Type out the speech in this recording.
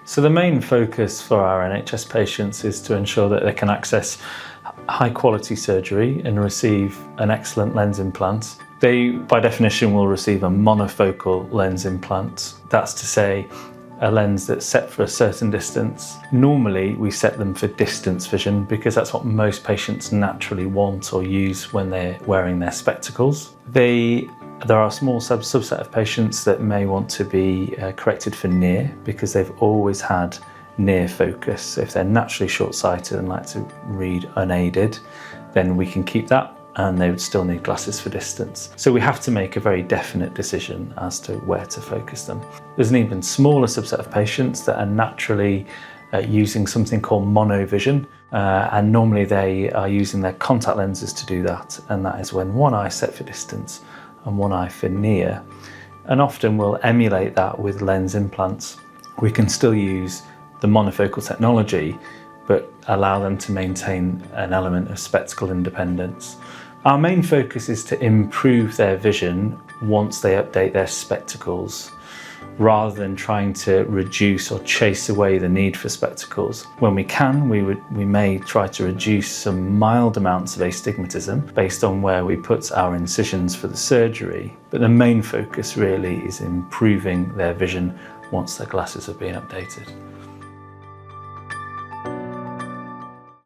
So the main focus for our NHS patients is to ensure that they can access high quality surgery and receive an excellent lens implant. They, by definition, will receive a monofocal lens implant. That's to say, a lens that's set for a certain distance. Normally, we set them for distance vision because that's what most patients naturally want or use when they're wearing their spectacles. There are a small subset of patients that may want to be corrected for near because they've always had near focus. If they're naturally short-sighted and like to read unaided, then we can keep that, and they would still need glasses for distance. So we have to make a very definite decision as to where to focus them. There's an even smaller subset of patients that are naturally using something called monovision, and normally they are using their contact lenses to do that, and that is when one eye set for distance and one eye for near. And often we'll emulate that with lens implants. We can still use the monofocal technology, but allow them to maintain an element of spectacle independence. Our main focus is to improve their vision once they update their spectacles, rather than trying to reduce or chase away the need for spectacles. When we can, we may try to reduce some mild amounts of astigmatism based on where we put our incisions for the surgery, but the main focus really is improving their vision once their glasses have been updated.